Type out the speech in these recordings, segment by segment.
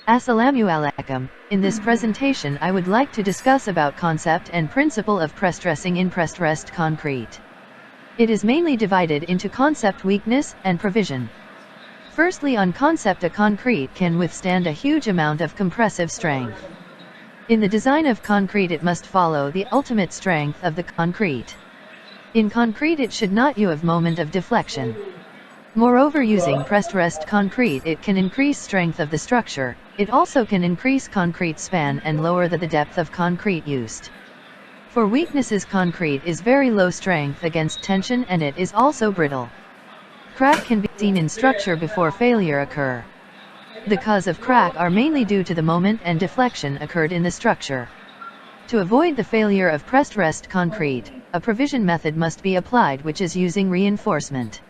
Assalamualaikum. In this presentation I would like to discuss about concept and principle of press dressing in pressed rest concrete. It is mainly divided into concept, weakness, and provision. Firstly, on concept, a concrete can withstand a huge amount of compressive strength. In the design of concrete it must follow the ultimate strength of the concrete. In concrete it should not have moment of deflection. Moreover, using pressed rest concrete it can increase strength of the structure, it also can increase concrete span and lower the depth of concrete used. For weaknesses, concrete is very low strength against tension and it is also brittle. Crack can be seen in structure before failure occur. The cause of crack are mainly due to the moment and deflection occurred in the structure. To avoid the failure of pressed rest concrete, a provision method must be applied, which is using reinforcement.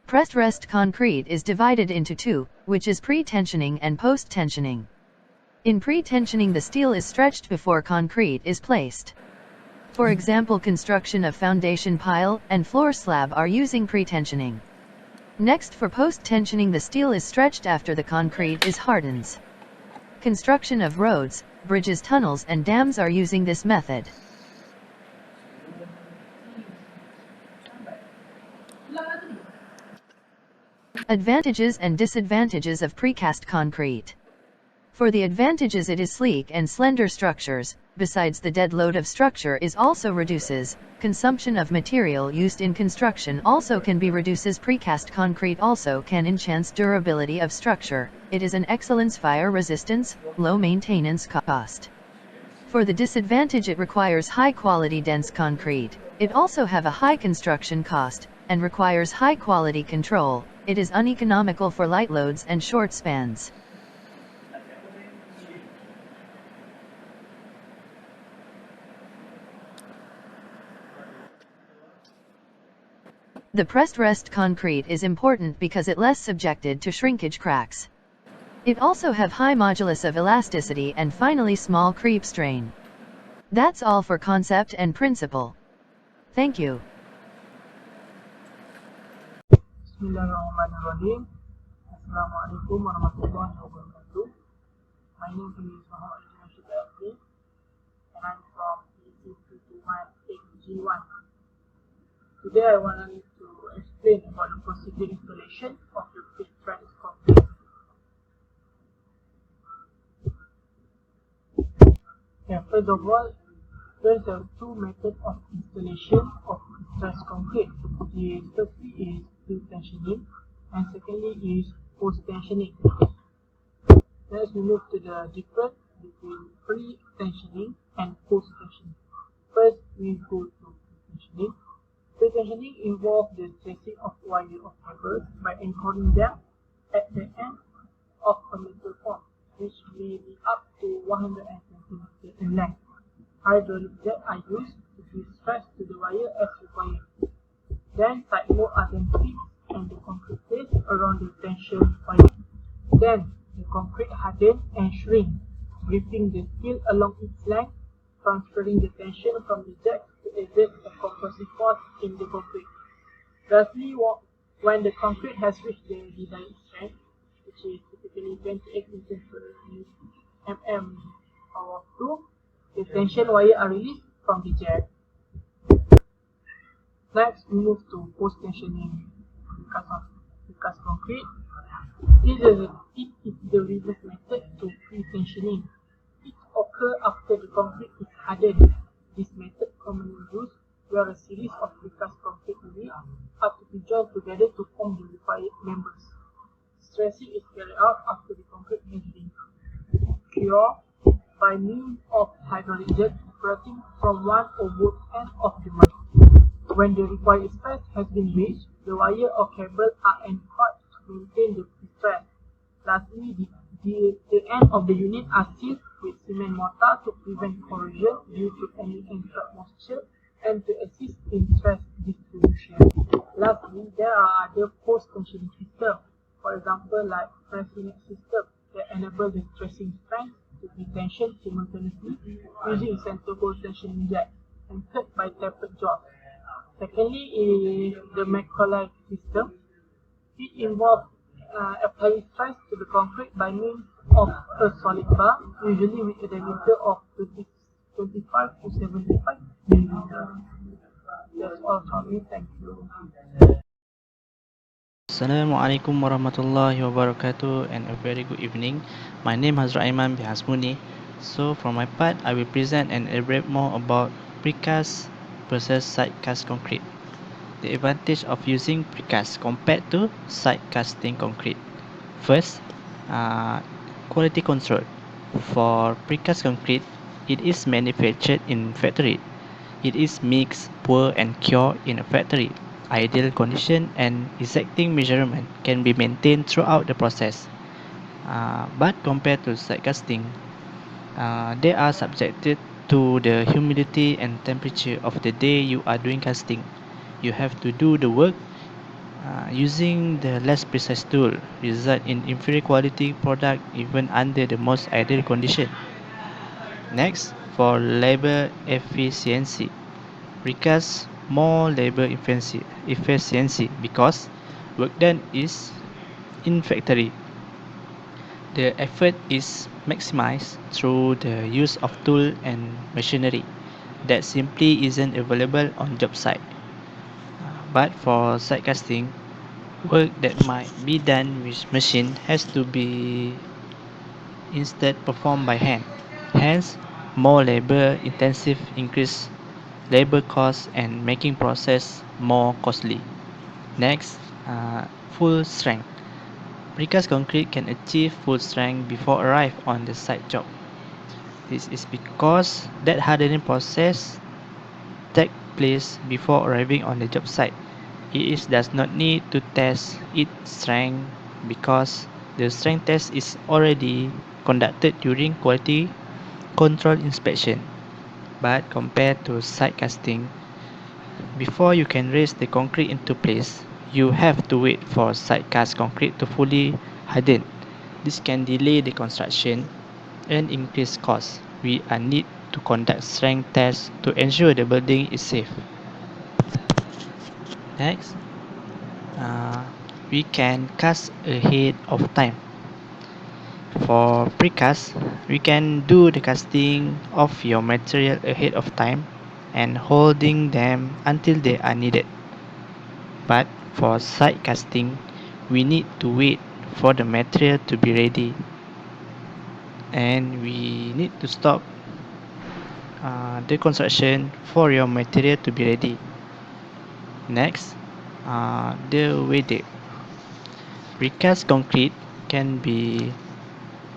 Pressed rest concrete is divided into two, which is pre-tensioning and post-tensioning. In pre-tensioning the steel is stretched before concrete is placed. For example, construction of foundation pile and floor slab are using pre-tensioning. Next, for post-tensioning the steel is stretched after the concrete is hardens. Construction of roads, bridges, tunnels and dams are using this method. Advantages and disadvantages of precast concrete. For the advantages, it is sleek and slender structures, besides the dead load of structure is also reduces, consumption of material used in construction also can be reduces. Precast concrete also can enhance durability of structure, it is an excellence fire resistance, low maintenance cost. For the disadvantage, it requires high quality dense concrete, it also have a high construction cost, and requires high quality control, it is uneconomical for light loads and short spans. The pressed rest concrete is important because it less subjected to shrinkage cracks. It also have high modulus of elasticity and finally small creep strain. That's all for concept and principle. Thank you. Bismillahirrahmanirrahim. Assalamualaikum warahmatullahi wabarakatuh. My name is Muhammad and I'm from PEC2218G1. Today I want to explain about the procedure installation of the pressed concrete. First of all, there are two methods of installation of pressed concrete. Firstly is pre-tensioning and secondly is post-tensioning. Let's move to the difference between pre-tensioning and post-tensioning. First, we go to pre-tensioning. Pre-tensioning involves the stretching of wire or cables by anchoring them at the end of a metal form, which may be up to 100 cm in length. Hydraulic jacks are used to be stretched to the wire as required. Then tight more are then fixed and the concrete placed around the tension wire. Then the concrete hardens and shrinks, gripping the steel along its length, transferring the tension from the jack to exert a compressive force in the concrete. Lastly, when the concrete has reached the desired strength, which is typically 28 inches per mm or 2, the tension wire are released from the jack. Next, we move to post-tensioning precast concrete. It is the reverse method to pre-tensioning. It occurs after the concrete is hardened. This method commonly used where a series of precast concrete units are to be joined together to form the required members. Stressing is carried out after the concrete has been cured by means of hydraulic jack operating from one or both ends of the mast. When the required stress has been reached, the wire or cable are anchored to maintain the stress. Lastly, the end of the unit are sealed with cement mortar to prevent corrosion due to any entrapped moisture and to assist in stress distribution. Lastly, there are other post-tensioning systems, for example like pressing system that enable the stressing strength to be tensioned simultaneously using center hole tensioning jack anchored by tapered jaws. Secondly is the Macaulay system. It involves applying stress to the concrete by means of a solid bar, usually with a diameter of 25 to 75 millimeters. That's all from me. Thank you. Assalamualaikum warahmatullahi wabarakatuh and a very good evening. My name is Raiman Bihasmuni. So for my part, I will present and elaborate more about precast versus side cast concrete. The advantage of using precast compared to side casting concrete. First, quality control. For precast concrete, it is manufactured in factory. It is mixed, poured and cured in a factory. Ideal condition and exacting measurement can be maintained throughout the process. But compared to side casting, they are subjected to the humidity and temperature of the day you are doing casting. You have to do the work using the less precise tool, result in inferior quality product even under the most ideal condition. Next, for labor efficiency. Requires more labor efficiency because work done is in factory. The effort is maximized through the use of tool and machinery that simply isn't available on job site. But for site casting, work that might be done with machine has to be instead performed by hand. Hence, more labor intensive increase labor costs and making process more costly. Next, full strength. Precast concrete can achieve full strength before arrive on the site job. This is because that hardening process takes place before arriving on the job site. Does not need to test its strength because the strength test is already conducted during quality control inspection. But compared to site casting, before you can raise the concrete into place, you have to wait for site cast concrete to fully harden. This can delay the construction and increase costs. We are need to conduct strength tests to ensure the building is safe. Next, uh, we can cast ahead of time. For precast, we can do the casting of your material ahead of time and holding them until they are needed. But for side casting, we need to wait for the material to be ready and we need to stop the construction for your material to be ready. Next, the weather. Precast concrete can be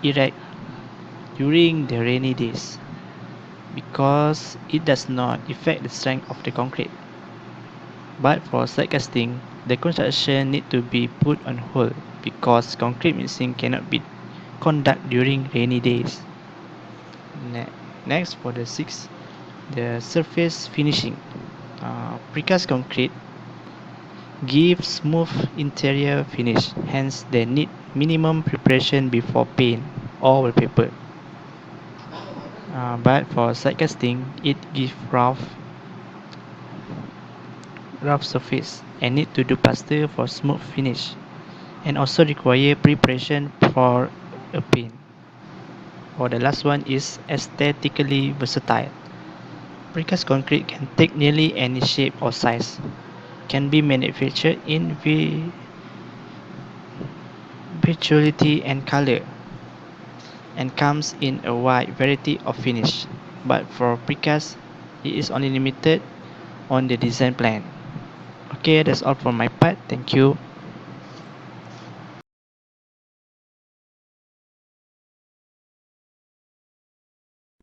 erect during the rainy days because it does not affect the strength of the concrete. But for side casting, the construction need to be put on hold because concrete mixing cannot be conducted during rainy days. Next, for the sixth, the surface finishing. Precast concrete gives smooth interior finish, hence they need minimum preparation before paint or wallpaper. But for side casting, it gives rough surface and need to do plaster for smooth finish and also require preparation for a paint. Or the last one is aesthetically versatile. Precast concrete can take nearly any shape or size, can be manufactured in virtuality and color, and comes in a wide variety of finish. But for precast, it is only limited on the design plan. Okay, that's all from my part. Thank you.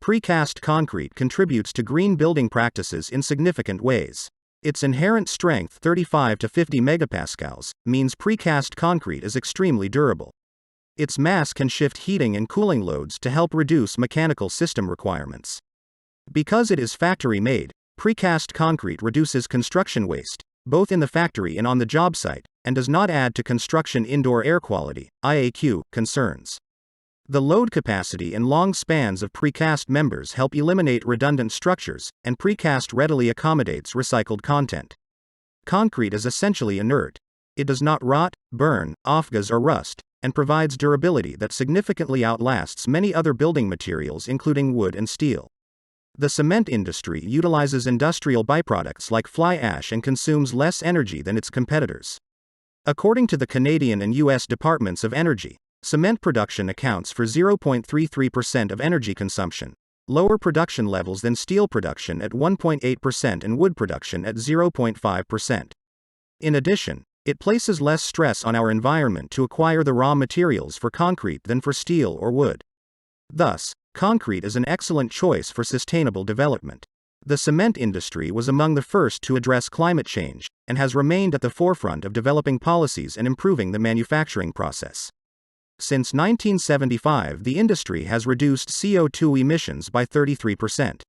Precast concrete contributes to green building practices in significant ways. Its inherent strength 35 to 50 megapascals means precast concrete is extremely durable. Its mass can shift heating and cooling loads to help reduce mechanical system requirements. Because it is factory-made, precast concrete reduces construction waste, both in the factory and on the job site, and does not add to construction indoor air quality (IAQ) concerns. The load capacity and long spans of precast members help eliminate redundant structures, and precast readily accommodates recycled content. Concrete is essentially inert. It does not rot, burn, offgas or rust, and provides durability that significantly outlasts many other building materials including wood and steel. The cement industry utilizes industrial byproducts like fly ash and consumes less energy than its competitors. According to the Canadian and U.S. Departments of Energy, cement production accounts for 0.33% of energy consumption, lower production levels than steel production at 1.8% and wood production at 0.5%. In addition, it places less stress on our environment to acquire the raw materials for concrete than for steel or wood. Thus, concrete is an excellent choice for sustainable development. The cement industry was among the first to address climate change, and has remained at the forefront of developing policies and improving the manufacturing process. Since 1975, the industry has reduced CO2 emissions by 33%.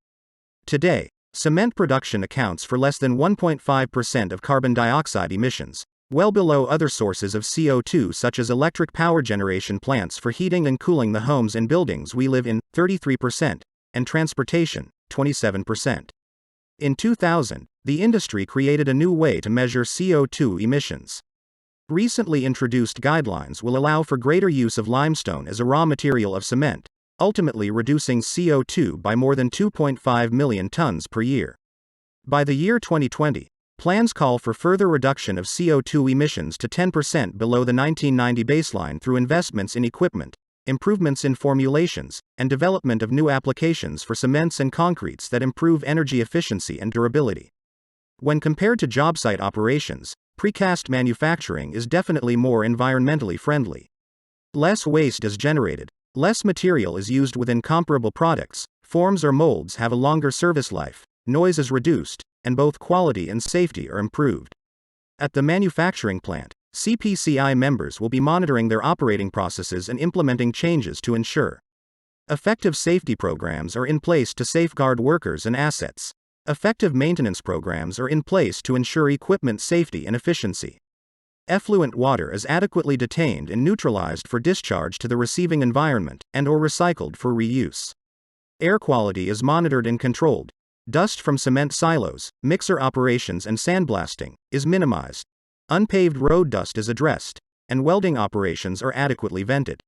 Today, cement production accounts for less than 1.5% of carbon dioxide emissions, well below other sources of CO2 such as electric power generation plants for heating and cooling the homes and buildings we live in, 33%, and transportation, 27%. In 2000, the industry created a new way to measure CO2 emissions. Recently introduced guidelines will allow for greater use of limestone as a raw material of cement, ultimately reducing CO2 by more than 2.5 million tons per year. By the year 2020, plans call for further reduction of CO2 emissions to 10% below the 1990 baseline through investments in equipment, improvements in formulations, and development of new applications for cements and concretes that improve energy efficiency and durability. When compared to job site operations, precast manufacturing is definitely more environmentally friendly. Less waste is generated, less material is used within comparable products, forms or molds have a longer service life, noise is reduced, and both quality and safety are improved. At the manufacturing plant, CPCI members will be monitoring their operating processes and implementing changes to ensure effective safety programs are in place to safeguard workers and assets. Effective maintenance programs are in place to ensure equipment safety and efficiency. Effluent water is adequately detained and neutralized for discharge to the receiving environment and/or recycled for reuse. Air quality is monitored and controlled. Dust from cement silos, mixer operations and sandblasting is minimized. Unpaved road dust is addressed, and welding operations are adequately vented.